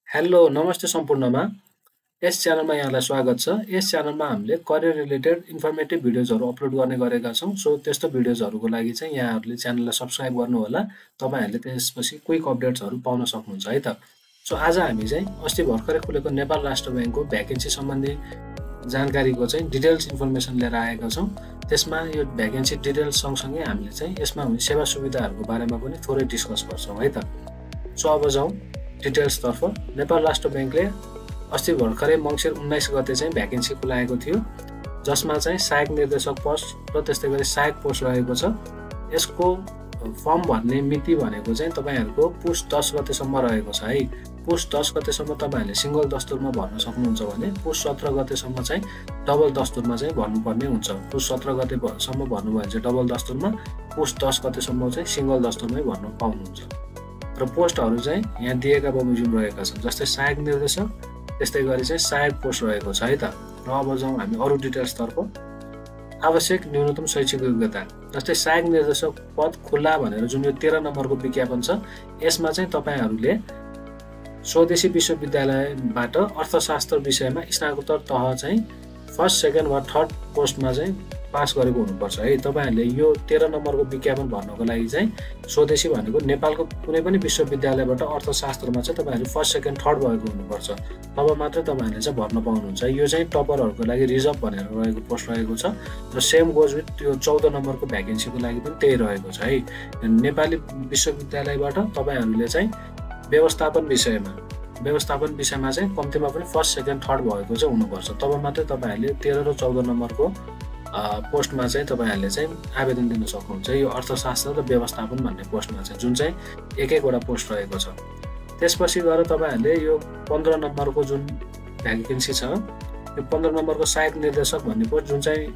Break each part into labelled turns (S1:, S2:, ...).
S1: Hello नमस्ते सम्पूर्णमा यस च्यानलमा यहाँलाई स्वागत छ। यस च्यानलमा हामीले करियर रिलेटेड इन्फर्मेटिभ भिडियोजहरू अपलोड गर्ने गरेका छौँ। सो त्यस्तो भिडियोजहरूको लागि चाहिँ यहाँहरूले च्यानललाई सब्स्क्राइब गर्नुहोला। तपाईहरूले त्यसपछि क्विक अपडेट्सहरू पाउन सक्नुहुन्छ है त। सो आज हामी चाहिँ अस्ति भर्खरै खुलेको नेपाल राष्ट्र ब्याङ्कको भ्याकेन्सी सम्बन्धी जानकारीको चाहिँ डिटेल्स इन्फर्मेसन लिएर आएका छौँ। त्यसमा यो भ्याकेन्सी डिटेल्स सँगसँगै हामीले चाहिँ यसमा हुने सेवा सुविधाहरूको बारेमा पनि थोरै डिस्कस गर्छौँ है त। सो अब जाउँ डिटेल्सतर्फ। नेपाल राष्ट्र ब्याङ्कले अस्ति भर्खरै मङ्सिर 19 गते चाहिँ भ्याकेन्सी खुलाएको थियो, जसमा चाहिँ सहायक निर्देशक पोस्ट र त्यस्तै गरी सहायक पोस्ट रहेको छ। यसको फर्म भर्ने मिति भनेको चाहिँ तपाईँहरूको पुस 10 गतेसम्म रहेको छ है। पुस 10 गतेसम्म तपाईँहरूले सिङ्गल दस्तुरमा भर्न सक्नुहुन्छ भने पुस 17 गतेसम्म चाहिँ डबल दस्तुरमा चाहिँ भर्नुपर्ने हुन्छ। पुस 17 गतेसम्म भन्नुभयो भने चाहिँ डबल दस्तुरमा, पुस 10 गतेसम्म चाहिँ सिङ्गल दस्तुरमै भर्न पाउनुहुन्छ। र पोस्टहरू चाहिँ यहाँ दिएका बमोजिम रहेका छन्, जस्तै सहायक निर्देशक, त्यस्तै गरी चाहिँ सहायक पोस्ट रहेको छ है त। र अब जाउँ हामी अरू डिटेल्सतर्फ। आवश्यक न्यूनतम शैक्षिक योग्यता, जस्तै सहायक निर्देशक पद खुल्ला भनेर जुन यो 13 नम्बरको विज्ञापन छ, यसमा चाहिँ तपाईँहरूले स्वदेशी विश्वविद्यालयबाट अर्थशास्त्र विषयमा स्नातकोत्तर तह चाहिँ फर्स्ट, सेकेन्ड वा थर्ड पोस्टमा चाहिँ पास गरेको हुनुपर्छ है। तपाईँहरूले यो 13 नम्बरको विज्ञापन भर्नको लागि चाहिँ स्वदेशी भनेको नेपालको कुनै पनि विश्वविद्यालयबाट अर्थशास्त्रमा चाहिँ तपाईँहरू फर्स्ट, सेकेन्ड, थर्ड भएको हुनुपर्छ, तब मात्रै तपाईँहरूले चाहिँ भर्न पाउनुहुन्छ। यो चाहिँ टपरहरूको लागि रिजर्भ भनेर रहेको पोस्ट रहेको छ। र सेम गोज विथ त्यो 14 नम्बरको भ्याकेन्सीको लागि पनि त्यही रहेको छ है। नेपाली विश्वविद्यालयबाट तपाईँहरूले चाहिँ व्यवस्थापन विषयमा चाहिँ कम्तीमा पनि फर्स्ट, सेकेन्ड, थर्ड भएको चाहिँ हुनुपर्छ, तब मात्रै तपाईँहरूले 13 र 14 नम्बरको पोस्टमा चाहिँ तपाईँहरूले चाहिँ आवेदन दिन सक्नुहुन्छ। यो अर्थशास्त्र र व्यवस्थापन भन्ने पोस्टमा चाहिँ, जुन चाहिँ एक-एकवटा पोस्ट रहेको छ। त्यसपछि गएर तपाईँहरूले यो 15 नम्बरको जुन भ्याकेन्सी छ, यो 15 नम्बरको सहायक निर्देशक भन्ने पोस्ट जुन चाहिँ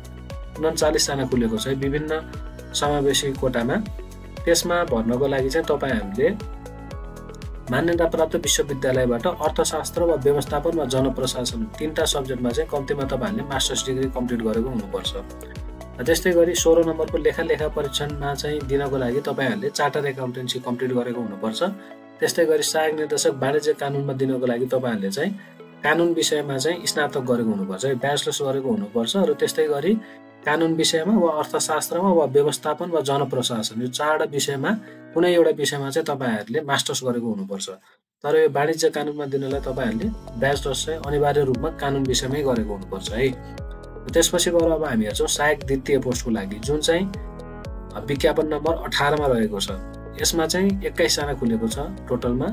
S1: 39 जना खुलेको छ विभिन्न समावेशी कोटामा, त्यसमा भर्नको लागि चाहिँ तपाईँहरूले मान्यता प्राप्त विश्वविद्यालयबाट अर्थशास्त्र वा व्यवस्थापन वा जनप्रशासन 3टा सब्जेक्टमा चाहिँ कम्तीमा तपाईँहरूले मास्टर्स डिग्री कम्प्लिट गरेको हुनुपर्छ। त्यस्तै गरी 16 नम्बरको लेखा परीक्षणमा चाहिँ दिनको लागि तपाईँहरूले चार्टर एकाउन्टेन्सी कम्प्लिट गरेको हुनुपर्छ। त्यस्तै गरी सहायक निर्देशक वाणिज्य कानुनमा दिनको लागि तपाईँहरूले चाहिँ कानुन विषयमा चाहिँ स्नातक गरेको हुनुपर्छ है, ब्याचलर्स गरेको हुनुपर्छ। र त्यस्तै गरी कानुन विषयमा वा अर्थशास्त्रमा वा व्यवस्थापन वा जनप्रशासन, यो 4वटा विषयमा कुनै एउटा विषयमा चाहिँ तपाईँहरूले मास्टर्स गरेको हुनुपर्छ। तर यो वाणिज्य कानुनमा दिनलाई तपाईँहरूले ब्याचलर्स चाहिँ अनिवार्य रूपमा कानुन विषयमै गरेको हुनुपर्छ है। त्यसपछि गएर अब हामी हेर्छौँ सहायक द्वितीय पोस्टको लागि, जुन चाहिँ विज्ञापन नम्बर 18मा रहेको छ। यसमा चाहिँ 21 जना खुलेको छ टोटलमा,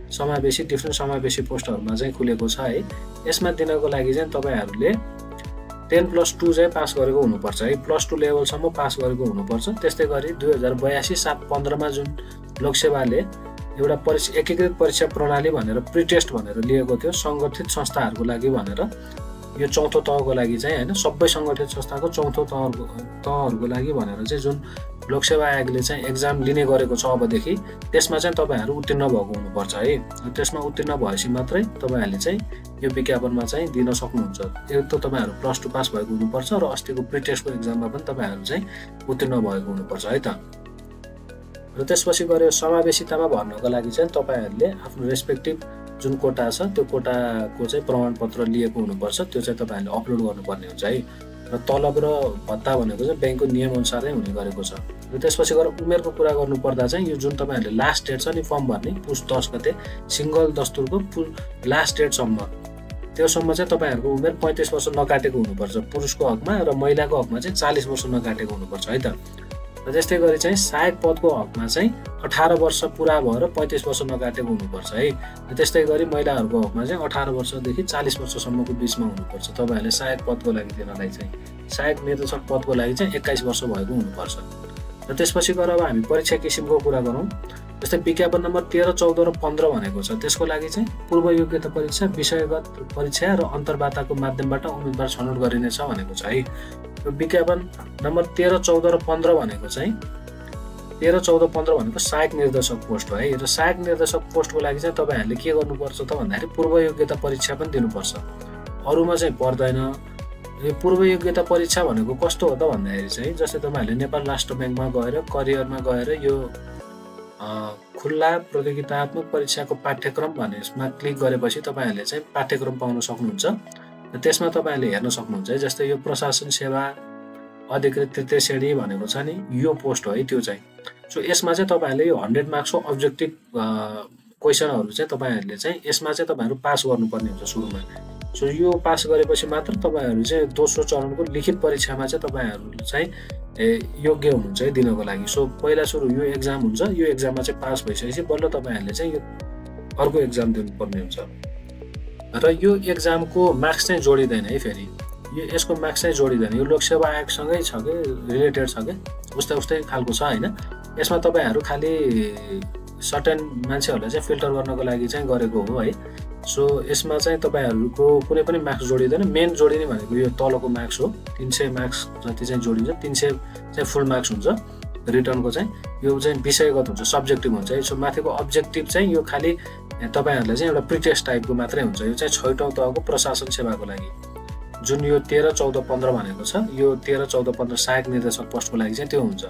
S1: डिफ्रेन्ट समावेशी पोस्टहरूमा चाहिँ खुलेको छ है। यसमा दिनको लागि चाहिँ तपाईँहरूले 10+2 चाहिँ पास गरेको हुनुपर्छ है, +2 लेभलसम्म पास गरेको हुनुपर्छ। त्यस्तै गरी 2082-7-15मा जुन लोकसेवाले एउटा एकीकृत परीक्षा प्रणाली भनेर प्रिटेस्ट भनेर लिएको थियो सङ्गठित संस्थाहरूको लागि भनेर, यो 4थो तहको लागि चाहिँ होइन, सबै सङ्गठित संस्थाको 4थो तहहरूको लागि भनेर चाहिँ जुन लोकसेवा आयोगले चाहिँ एक्जाम लिने गरेको छ अबदेखि, त्यसमा चाहिँ तपाईँहरू उत्तीर्ण भएको हुनुपर्छ है। त्यसमा उत्तीर्ण भएपछि मात्रै तपाईँहरूले चाहिँ यो विज्ञापनमा चाहिँ दिन सक्नुहुन्छ। एक त तपाईँहरू +2 पास भएको हुनुपर्छ र अस्तिको प्रिटेस्टको एक्जाममा पनि तपाईँहरू चाहिँ उत्तीर्ण भएको हुनुपर्छ है त। र त्यसपछि गएर समावेशितामा भर्नको लागि चाहिँ तपाईँहरूले आफ्नो रेस्पेक्टिभ जुन कोटा छ त्यो कोटाको चाहिँ प्रमाणपत्र लिएको हुनुपर्छ, त्यो चाहिँ तपाईँहरूले अपलोड गर्नुपर्ने हुन्छ है। र तलब र भत्ता भनेको चाहिँ ब्याङ्कको नियमअनुसारै हुने गरेको छ। र त्यसपछि गएर उमेरको कुरा गर्नुपर्दा चाहिँ यो जुन तपाईँहरूले लास्ट डेट छ नि फर्म भर्ने, पुस 10 गते सिङ्गल दस्तुरको लास्ट डेटसम्म, त्योसम्म चाहिँ तपाईँहरूको उमेर 35 वर्ष नकाटेको हुनुपर्छ पुरुषको हकमा, र महिलाको हकमा चाहिँ 40 वर्ष नकाटेको हुनुपर्छ है त। र त्यस्तै गरी चाहिँ सहायक पदको हकमा चाहिँ 18 वर्ष पुरा भएर 35 वर्ष नकाटेको हुनुपर्छ है। र त्यस्तै गरी महिलाहरूको हकमा चाहिँ 18 वर्षदेखि 40 वर्षसम्मको बिचमा हुनुपर्छ तपाईँहरूले सहायक पदको लागि दिनलाई चाहिँ। सहायक निर्देशक पदको लागि चाहिँ 21 वर्ष भएको हुनुपर्छ। र त्यसपछि गएर अब हामी परीक्षा किसिमको कुरा गरौँ। जस्तै विज्ञापन नम्बर 13, 14 र 15 भनेको छ, त्यसको लागि चाहिँ पूर्व योग्यता परीक्षा, विषयगत परीक्षा र अन्तर्वार्ताको माध्यमबाट उम्मेदवार छनौट गरिनेछ भनेको छ है। यो विज्ञापन नम्बर 13, 14 र 15 भनेको चाहिँ 13, 14, 15 भनेको सहायक निर्देशक पोस्ट हो है। र सहायक निर्देशक पोस्टको लागि चाहिँ तपाईँहरूले के गर्नुपर्छ त भन्दाखेरि पूर्व योग्यता परीक्षा पनि दिनुपर्छ, अरूमा चाहिँ पर्दैन। यो पूर्व योग्यता परीक्षा भनेको कस्तो हो त भन्दाखेरि चाहिँ, जस्तै तपाईँहरूले नेपाल राष्ट्र ब्याङ्कमा गएर करियरमा गएर यो खुल्ला प्रतियोगितात्मक परीक्षाको पाठ्यक्रम भन्ने यसमा क्लिक गरेपछि तपाईँहरूले चाहिँ पाठ्यक्रम पाउन सक्नुहुन्छ र त्यसमा तपाईँहरूले हेर्न सक्नुहुन्छ है। जस्तै यो प्रशासन सेवा अधिकृत तृतीय श्रेणी भनेको छ नि, यो पोस्ट हो है त्यो चाहिँ। सो यसमा चाहिँ तपाईँहरूले यो 100 मार्क्सको अब्जेक्टिभ क्वेसनहरू चाहिँ तपाईँहरूले चाहिँ यसमा चाहिँ तपाईँहरू पास गर्नुपर्ने हुन्छ सुरुमा। सो यो पास गरेपछि मात्र तपाईँहरू चाहिँ दोस्रो चरणको लिखित परीक्षामा चाहिँ तपाईँहरू चाहिँ योग्य हुनुहुन्छ है दिनको लागि। सो पहिला सुरु यो एक्जाम हुन्छ, यो एक्जाममा चाहिँ पास भइसकेपछि बल्ल तपाईँहरूले चाहिँ यो अर्को एक्जाम दिनुपर्ने हुन्छ र यो एक्जामको मार्क्स चाहिँ जोडिँदैन है। फेरि यो यसको मार्क्स चाहिँ जोडिँदैन, यो लोकसेवा आयोगसँगै छ कि रिलेटेड छ कि उस्तै खालको छ होइन। यसमा तपाईँहरू खालि सर्टेन मान्छेहरूलाई चाहिँ फिल्टर गर्नको लागि चाहिँ गरेको हो है। सो यसमा चाहिँ तपाईँहरूको कुनै पनि मार्क्स जोडिँदैन। मेन जोडिने भनेको यो तलको मार्क्स हो, 300 मार्क्स जति चाहिँ जोडिन्छ। 300 चाहिँ फुल मार्क्स हुन्छ रिटर्नको चाहिँ, यो चाहिँ विषयगत हुन्छ, सब्जेक्टिभ हुन्छ है। सो माथिको अब्जेक्टिभ चाहिँ यो खालि तपाईँहरूलाई चाहिँ एउटा प्रिटेस्ट टाइपको मात्रै हुन्छ। यो चाहिँ 6औं तहको प्रशासन सेवाको लागि, जुन यो 13, 14, 15 भनेको छ, यो 13, 14, 15 सहायक निर्देशक पोस्टको लागि चाहिँ त्यो हुन्छ।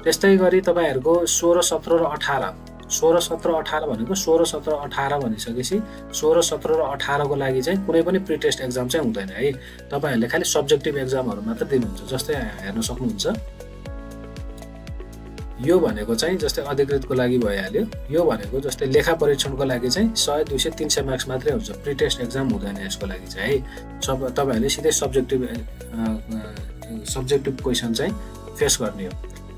S1: त्यस्तै गरी तपाईँहरूको 16, 17 र 18, 16, 17, 18 भनेको 16, 17, 18 भनिसकेपछि 16, 17 र 18 को लागि चाहिँ कुनै पनि प्रिटेस्ट एक्जाम चाहिँ हुँदैन है। तपाईँहरूले खालि सब्जेक्टिभ एक्जामहरू मात्र दिनुहुन्छ। जस्तै हेर्न सक्नुहुन्छ, यो भनेको चाहिँ जस्तै अधिकृतको लागि भइहाल्यो। यो भनेको जस्तै लेखा परीक्षणको लागि चाहिँ 100, 200, 300 मार्क्स मात्रै हुन्छ, प्रिटेस्ट एक्जाम हुँदैन यसको लागि चाहिँ है। तपाईँहरूले सिधै सब्जेक्टिभ क्वेसन चाहिँ फेस गर्ने हो।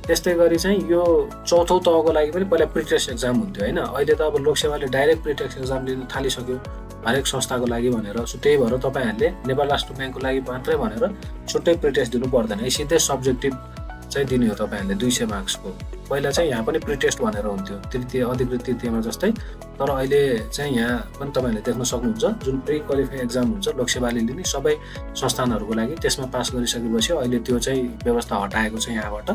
S1: त्यस्तै गरी चाहिँ यो 4औं तहको लागि पनि पहिला प्रिटेस्ट एक्जाम हुन्थ्यो होइन। अहिले त अब लोकसेवाले डाइरेक्ट प्रिटेस्ट एक्जाम लिन थालिसक्यो हरेक संस्थाको लागि भनेर। सो त्यही भएर तपाईँहरूले नेपाल राष्ट्र ब्याङ्कको लागि मात्रै भनेर छुट्टै प्रिटेस्ट दिनु पर्दैन है, सिधै सब्जेक्टिभ चाहिँ दिने हो तपाईँहरूले 200 मार्क्सको। पहिला चाहिँ यहाँ पनि प्रिटेस्ट भनेर हुन्थ्यो तृतीय अधिकृत तृतीयमा जस्तै, तर अहिले चाहिँ यहाँ पनि तपाईँहरूले देख्न सक्नुहुन्छ जुन प्री क्वालिफाई एक्जाम हुन्छ लोकसेवाले लिने सबै संस्थानहरूको लागि, त्यसमा पास गरिसकेपछि अहिले त्यो चाहिँ व्यवस्था हटाएको छ यहाँबाट।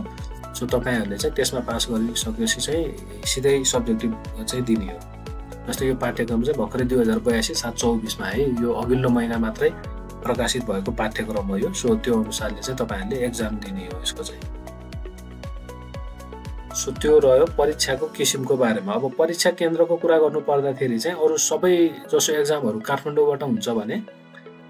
S1: सो तपाईँहरूले चाहिँ त्यसमा पास गरिसकेपछि चाहिँ सिधै सब्जेक्टिभ चाहिँ दिने हो। जस्तै यो पाठ्यक्रम चाहिँ भर्खरै 2082 7/24 है, यो अघिल्लो महिना मात्रै प्रकाशित भएको पाठ्यक्रम हो यो। सो त्यो अनुसारले चाहिँ तपाईँहरूले एक्जाम दिने हो यसको चाहिँ। सो त्यो रह्यो परीक्षाको किसिमको बारेमा। अब परीक्षा केन्द्रको कुरा गर्नु पर्दाखेरि चाहिँ अरू सबै जसो एक्जामहरू काठमाडौँबाट हुन्छ भने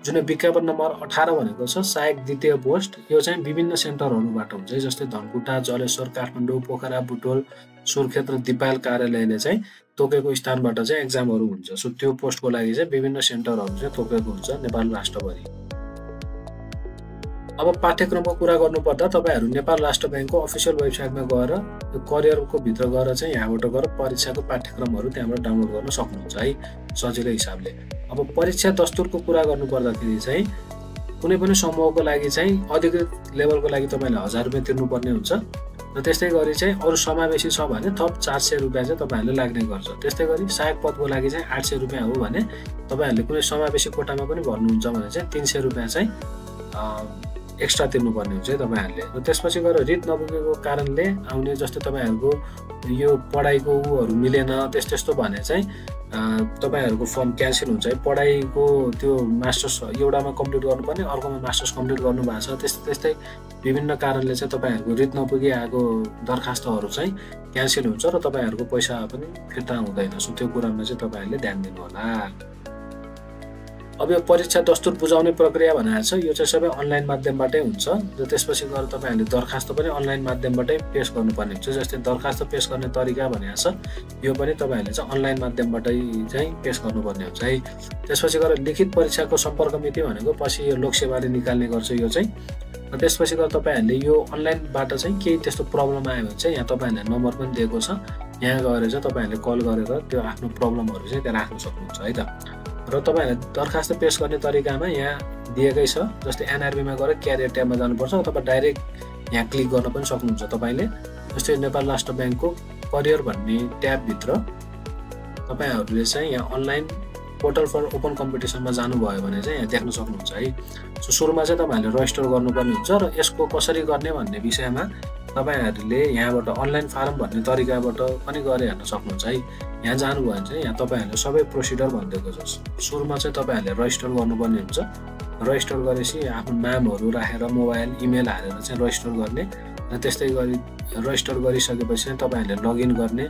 S1: जुन विज्ञापन नम्बर 18 भनेको छ सहायक द्वितीय पोस्ट, यो चाहिँ विभिन्न सेन्टरहरूबाट हुन्छ है। जस्तै धनकुटा, जलेश्वर, काठमाडौँ, पोखरा, बुटोल, सुर्खेत र दिपायल कार्यालयले चाहिँ तोकेको स्थानबाट चाहिँ एक्जामहरू हुन्छ। सो त्यो पोस्टको लागि चाहिँ विभिन्न सेन्टरहरू चाहिँ तोकेको हुन्छ नेपाल राष्ट्रभरि। अब पाठ्यक्रमको कुरा गर्नुपर्दा तपाईँहरू नेपाल राष्ट्र ब्याङ्कको अफिसियल वेबसाइटमा गएर यो करियरको भित्र गएर चाहिँ यहाँबाट गएर परीक्षाको पाठ्यक्रमहरू त्यहाँबाट डाउनलोड गर्न सक्नुहुन्छ है सजिलो हिसाबले। अब परीक्षा दस्तुरको कुरा गर्नुपर्दाखेरि चाहिँ कुनै पनि समूहको लागि चाहिँ अधिकृत लेभलको लागि तपाईँले 1000 रुपियाँ तिर्नुपर्ने हुन्छ र त्यस्तै गरी चाहिँ अरू समावेशी छ भने थप 400 रुपियाँ चाहिँ तपाईँहरूले लाग्ने गर्छ। त्यस्तै गरी सहायक पदको लागि चाहिँ 800 रुपियाँ हो भने तपाईँहरूले कुनै समावेशी कोटामा पनि भर्नुहुन्छ भने चाहिँ 300 रुपियाँ चाहिँ एक्स्ट्रा तिर्नुपर्ने हुन्छ है तपाईँहरूले। र त्यसपछि गएर रिट नपुगेको कारणले आउने, जस्तै तपाईँहरूको यो पढाइको उहरू मिलेन त्यस्तो भने चाहिँ तपाईँहरूको फर्म क्यान्सल हुन्छ है। पढाइको त्यो मास्टर्स एउटामा कम्प्लिट गर्नुपर्ने, अर्कोमा मास्टर्स कम्प्लिट गर्नु भएको छ, त्यस्तै विभिन्न कारणले चाहिँ तपाईँहरूको रिट नपुगी आएको दरखास्तहरू चाहिँ क्यान्सल हुन्छ र तपाईँहरूको पैसा पनि फिर्ता हुँदैन। सो त्यो कुरामा चाहिँ तपाईँहरूले ध्यान दिनु होला। अब यो परीक्षा दस्तुर बुझाउने प्रक्रिया भनेको छ, यो चाहिँ सबै अनलाइन माध्यमबाटै हुन्छ र त्यसपछि गएर तपाईँहरूले दरखास्त पनि अनलाइन माध्यमबाटै पेश गर्नुपर्ने हुन्छ। जस्तै दरखास्त पेश गर्ने तरिका भनेको छ, यो पनि तपाईँहरूले चाहिँ अनलाइन माध्यमबाटै चाहिँ पेश गर्नुपर्ने हुन्छ है। त्यसपछि गएर लिखित परीक्षाको सम्पर्क मिति भनेको पछि यो लोकसेवाले निकाल्ने गर्छ यो चाहिँ। र त्यसपछि गएर तपाईँहरूले यो अनलाइनबाट चाहिँ केही त्यस्तो प्रब्लम आयो भने चाहिँ यहाँ तपाईँहरूले नम्बर पनि दिएको छ, यहाँ गएर चाहिँ तपाईँहरूले कल गरेर त्यो आफ्नो प्रब्लमहरू चाहिँ त्यहाँ राख्न सक्नुहुन्छ है त। र तपाईँहरूले दरखास्त पेश गर्ने तरिकामा यहाँ दिएकै छ। जस्तै एनआरबीमा गएर क्यारियर ट्याबमा जानुपर्छ अथवा डाइरेक्ट यहाँ क्लिक गर्न पनि सक्नुहुन्छ तपाईँले। जस्तै नेपाल राष्ट्र ब्याङ्कको करियर भन्ने ट्याबभित्र तपाईँहरूले चाहिँ यहाँ अनलाइन पोर्टल फर ओपन कम्पिटिसनमा जानुभयो भने चाहिँ यहाँ देख्न सक्नुहुन्छ है। सो सुरुमा चाहिँ तपाईँहरूले रजिस्टर गर्नुपर्ने हुन्छ र यसको कसरी गर्ने भन्ने विषयमा तपाईँहरूले यहाँबाट अनलाइन फारम भन्ने तरिकाबाट पनि गएर हेर्न सक्नुहुन्छ है। यहाँ जानुभयो भने चाहिँ यहाँ तपाईँहरूले सबै प्रोसिडर भनिदिएको छ। सुरुमा चाहिँ तपाईँहरूले रजिस्टर गर्नुपर्ने हुन्छ। रजिस्टर गरेपछि आफ्नो नामहरू राखेर मोबाइल इमेल हालेर चाहिँ रजिस्टर गर्ने र र त्यस्तै गरी रजिस्टर गरिसकेपछि तपाईहरुले लगइन गर्ने,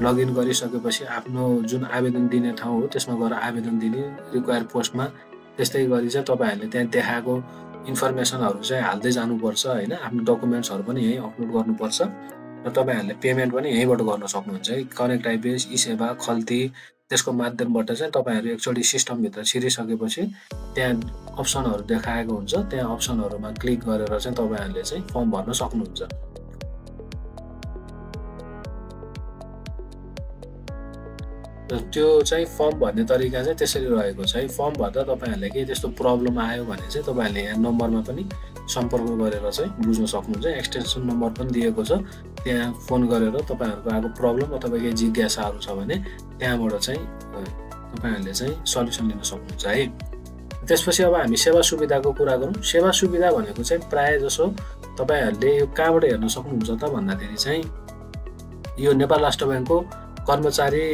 S1: लगइन गरिसकेपछि आफ्नो जुन आवेदन दिने ठाउँ हो त्यसमा गएर आवेदन दिने रिक्वायर पोस्टमा। त्यस्तै गरी चाहिँ तपाईहरुले त्यहाँ देखाएको इन्फर्मेसनहरु चाहिँ हाल्दै जानुपर्छ हैन। आफ्नो डकुमेन्ट्सहरु पनि यही अपलोड गर्नुपर्छ र तपाईहरुले पेमेन्ट पनि यहीबाट गर्न सक्नुहुन्छ है। कनेक्ट आइपिएस, ई-सेवा, खल्ती त्यसको माध्यमबाट चाहिँ तपाईहरु एकचोटी सिस्टम भित्र छिरिसकेपछि त्यहाँ अप्सनहरु देखाएको हुन्छ। त्यहाँ अप्सनहरुमा क्लिक गरेर चाहिँ तपाईहरुले चाहिँ फर्म भर्न सक्नुहुन्छ। त्यो चाहिँ फर्म भर्ने तरिका चाहिँ त्यसरी रहेको छ है। फर्म भर्दा तपाईहरुले के त्यस्तो प्रब्लम आयो भने चाहिँ तपाईहरुले यहाँ नम्बरमा पनि सम्पर्क गरेर चाहिँ बुझ्न सक्नुहुन्छ। एक्सटेन्सन नम्बर पनि दिएको छ, त्यहाँ फोन गरेर तपाईहरुको आएको प्रब्लम अथवा केही जिज्ञासाहरु छ भने त्यहाँबाट चाहिँ तपाईहरुले चाहिँ सल्युसन लिन सक्नुहुन्छ है। त्यसपछि अब हामी सेवा सुविधाको कुरा गरौँ। सेवा सुविधा भनेको चाहिँ प्राय जसो तपाईहरुले यो कहाँबाट हेर्न सक्नुहुन्छ त भन्दाखेरि चाहिँ यो नेपाल राष्ट्र बैंकको कर्मचारी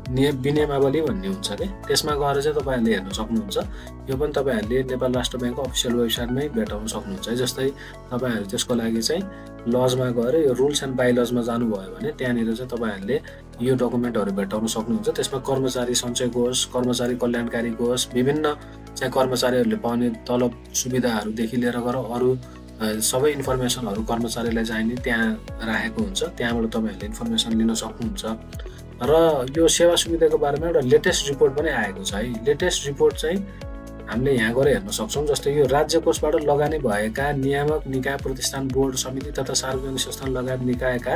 S1: विनियमावली भन्ने हुन्छ के, त्यसमा गएर चाहिँ तपाईहरुले हेर्न सक्नुहुन्छ। यो पनि तपाईहरुले नेपाल राष्ट्र बैंकको अफिसियल वेबसाइटमै भेटाउन सक्नुहुन्छ है। जस्तै तपाईहरु त्यसको लागि चाहिँ लजमा गएर यो रुल्स एन्ड बाइ लजमा जानुभयो भने त्यहाँनिर चाहिँ तपाईहरुले यो डकुमेन्टहरु भेटाउन सक्नुहुन्छ। त्यसमा कर्मचारी सञ्चय कोष, कर्मचारी कल्याणकारी कोष, विभिन्न चाहिँ कर्मचारीहरुले पाउने तलब सुविधाहरुदेखि लिएर गएर अरु सबै इन्फर्मेसनहरु कर्मचारीलाई चाहिने त्यहाँ राखेको हुन्छ। त्यहाँबाट तपाईहरुले इन्फर्मेसन लिन सक्नुहुन्छ। र यो सेवा सुविधाको बारेमा एउटा लेटेस्ट रिपोर्ट पनि आएको छ है। लेटेस्ट रिपोर्ट चाहिँ हामीले यहाँ गएर हेर्न सक्छौं। जस्तै यो राज्य कोषबाट लगानी भएका नियामक निकाय, प्रतिष्ठान, बोर्ड, समिति तथा सार्वजनिक संस्थान लगायत निकायका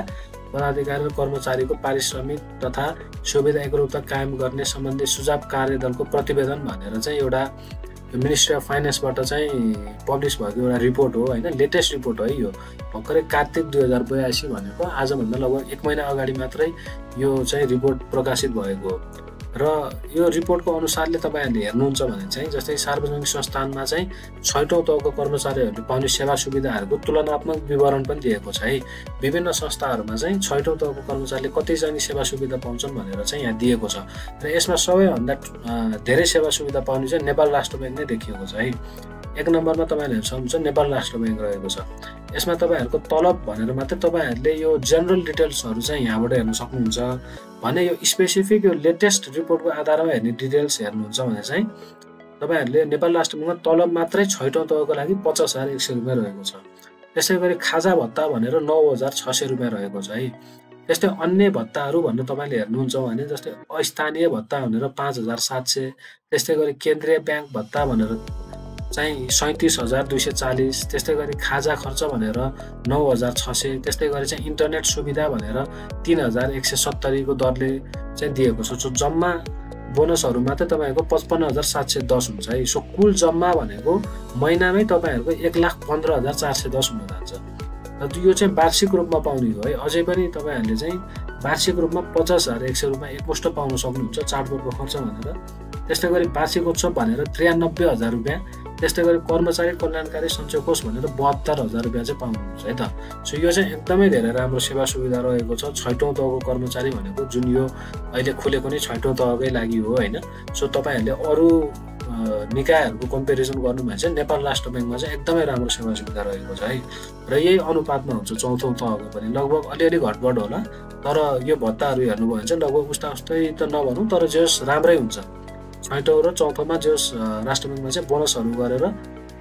S1: पदाधिकारी र कर्मचारीको पारिश्रमिक तथा सुविधा एकरूपता कायम गर्ने सम्बन्धी सुझाव कार्यदलको प्रतिवेदन भनेर चाहिँ एउटा मिनिस्ट्री अफ फाइनान्सबाट चाहिँ पब्लिस भएको एउटा रिपोर्ट हो हैन। लेटेस्ट रिपोर्ट हो यो। भर्खरै कार्तिक 2082 भनेको आजभन्दा लगभग 1 महिना अगाडि मात्रै यो चाहिँ रिपोर्ट प्रकाशित भएको हो। र यो रिपोर्टको अनुसारले तपाईहरुले हेर्नुहुन्छ भने चाहिँ जस्तै सार्वजनिक संस्थानमा चाहिँ 6औं तहको कर्मचारीहरुले पाउने सेवा सुविधाहरुको तुलनात्मक विवरण पनि दिएको छ है। विभिन्न संस्थाहरुमा चाहिँ 6औं तहको कर्मचारीले कति चाहिँ सेवा सुविधा पाउँछन् भनेर चाहिँ यहाँ दिएको छ। र यसमा सबैभन्दा धेरै सेवा सुविधा पाउने चाहिँ नेपाल राष्ट्र बैंक नै देखिएको छ है। 1 नम्बरमा तपाईहरुले हेर्न सक्नुहुन्छ नेपाल राष्ट्र बैंक रहेको छ। यसमा तपाईहरुको तलब भनेर मात्र तपाईहरुले यो जनरल डिटेल्सहरु चाहिँ यहाँबाट हेर्न सक्नुहुन्छ भने यो स्पेसिफिक यो लेटेस्ट रिपोर्टको आधारमा हेर्ने डिटेल्स हेर्नुहुन्छ भने चाहिँ तपाईहरुले नेपाल राष्ट्र बैंकमा तलब मात्रै 6औं तहको लागि 50,100 रुपैयाँ रहेको छ। त्यसैगरी खाजा भत्ता भनेर 9,600 रुपैयाँ रहेको छ है। त्यस्तै अन्य भत्ताहरु भनेर तपाईले हेर्नुहुन्छ भने जस्तै अस्थानीय भत्ता भनेर 5,700, त्यस्तै गरी केन्द्रीय ब्याङ्क भत्ता भनेर चाहिँ 37,240, त्यस्तै गरी खाजा खर्च भनेर 9,600, त्यस्तै गरी चाहिँ इन्टरनेट सुविधा भनेर 3,170 को दरले चाहिँ दिएको छ। सो जम्मा बोनसहरु मात्र तपाईहरुको 55,710 हुन्छ है। सो कुल जम्मा भनेको महिनामै तपाईहरुको 1,15,410 हुन जान्छ। र यो चाहिँ वार्षिक रूपमा पाउने हो है। अझै पनि तपाईहरुले चाहिँ वार्षिक रूपमा 50,100 रुपैयाँ एकमुष्ट पाउन सक्नुहुन्छ चाडपर्वको खर्च भनेर। त्यस्तै गरी वार्षिक उत्सव भनेर 93,000 रुपैयाँ, त्यस्तै गरी कर्मचारी कल्याणकारी सञ्चय कोष भनेर 72,000 रुपैयाँ चाहिँ पाउनुहुन्छ है त। सो यो चाहिँ एकदमै धेरै राम्रो सेवा सुविधा रहेको छ 6औं तहको कर्मचारी भनेको, जुन यो अहिले खुलेको नै 6औं तहकै लागि हो हैन। सो तपाईहरुले अरु निकायहरुको कम्पेरिजन गर्नु भने चाहिँ नेपाल राष्ट्र बैंकमा चाहिँ एकदमै राम्रो सेवा सुविधा रहेको छ है। र यही अनुपातमा हुन्छ 4औं तहको पनि, लगभग अलिअलि घटबड होला। तर यो भत्ताहरु हेर्नु भयो भने चाहिँ लगभग उस्तै त नभनौं, तर जस राम्रै हुन्छ। 6औं र 4औंमा जस राष्ट्र बैंकमा चाहिँ बोनसहरु गरेर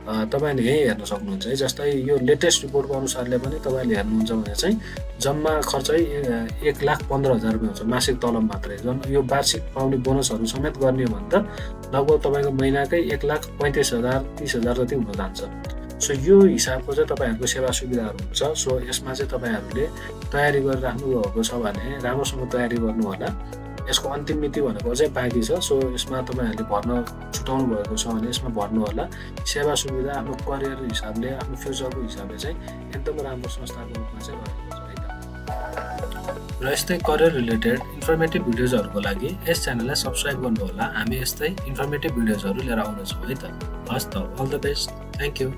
S1: तपाईले यही हेर्न सक्नुहुन्छ है। जस्तै यो लेटेस्ट रिपोर्टको अनुसारले पनि तपाईले हेर्नुहुन्छ भने चाहिँ जम्मा खर्च 1,15,000 रुपैयाँ हुन्छ मासिक तलब मात्रै। यो वार्षिक पाउने बोनसहरु समेत गर्ने हो भने त लगभग तपाईको महिनाकै 1,35,000 30,000 जति हुन जान्छ। सो यो हिसाबको चाहिँ तपाईहरुको सेवा सुविधाहरु हुन्छ। सो यसमा चाहिँ तपाईहरुले तयारी गरिराख्नु भएको छ भने राम्रोसँग तयारी गर्नु होला। यसको अन्तिम मिति भनेको अझै बाँकी छ। सो यसमा तपाईहरुले भर्न छुटाउनु भएको छ भने यसमा भर्नु होला। सेवा सुविधा आफ्नो करियर हिसाबले, आफ्नो फ्युचरको हिसाबले चाहिँ एकदम राम्रो संस्थाको रूपमा चाहिँ रहेको छ है त। र यस्तै करियर रिलेटेड इन्फर्मेटिभ भिडियोजहरुको लागि यस च्यानललाई सब्स्क्राइब गर्नु होला। हामी यस्तै इन्फर्मेटिभ भिडियोजहरु लिएर आउँदैछौँ है त। हस् त, all the best. Thank you.